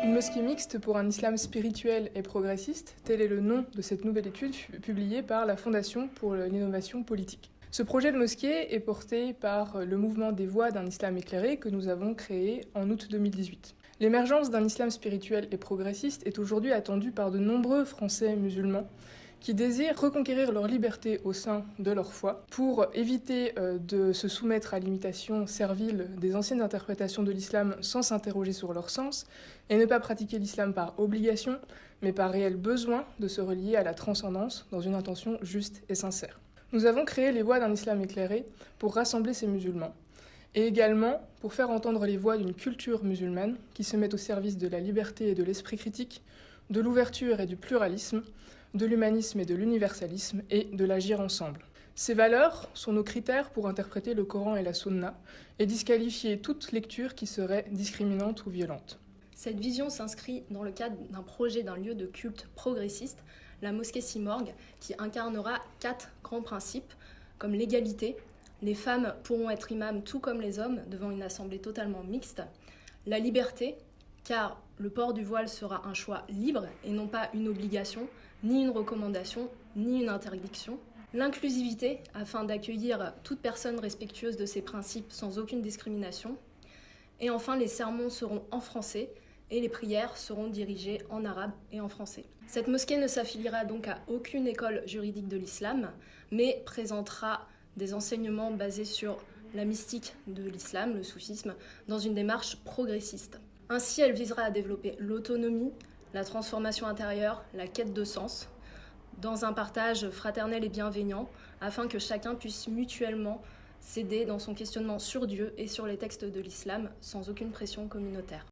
Une mosquée mixte pour un islam spirituel et progressiste, tel est le nom de cette nouvelle étude publiée par la Fondation pour l'innovation politique. Ce projet de mosquée est porté par le mouvement des voix d'un islam éclairé que nous avons créé en août 2018. L'émergence d'un islam spirituel et progressiste est aujourd'hui attendue par de nombreux Français musulmans qui désirent reconquérir leur liberté au sein de leur foi pour éviter de se soumettre à l'imitation servile des anciennes interprétations de l'islam sans s'interroger sur leur sens et ne pas pratiquer l'islam par obligation, mais par réel besoin de se relier à la transcendance dans une intention juste et sincère. Nous avons créé les voix d'un islam éclairé pour rassembler ces musulmans et également pour faire entendre les voix d'une culture musulmane qui se met au service de la liberté et de l'esprit critique, de l'ouverture et du pluralisme, de l'humanisme et de l'universalisme, et de l'agir ensemble. Ces valeurs sont nos critères pour interpréter le Coran et la Sunna, et disqualifier toute lecture qui serait discriminante ou violente. Cette vision s'inscrit dans le cadre d'un projet d'un lieu de culte progressiste, la mosquée Simorgue, qui incarnera 4 grands principes, comme l'égalité, les femmes pourront être imams tout comme les hommes devant une assemblée totalement mixte, la liberté, car le port du voile sera un choix libre et non pas une obligation, ni une recommandation, ni une interdiction. L'inclusivité, afin d'accueillir toute personne respectueuse de ces principes sans aucune discrimination. Et enfin, les sermons seront en français et les prières seront dirigées en arabe et en français. Cette mosquée ne s'affiliera donc à aucune école juridique de l'islam, mais présentera des enseignements basés sur la mystique de l'islam, le soufisme, dans une démarche progressiste. Ainsi, elle visera à développer l'autonomie, la transformation intérieure, la quête de sens, dans un partage fraternel et bienveillant, afin que chacun puisse mutuellement s'aider dans son questionnement sur Dieu et sur les textes de l'islam, sans aucune pression communautaire.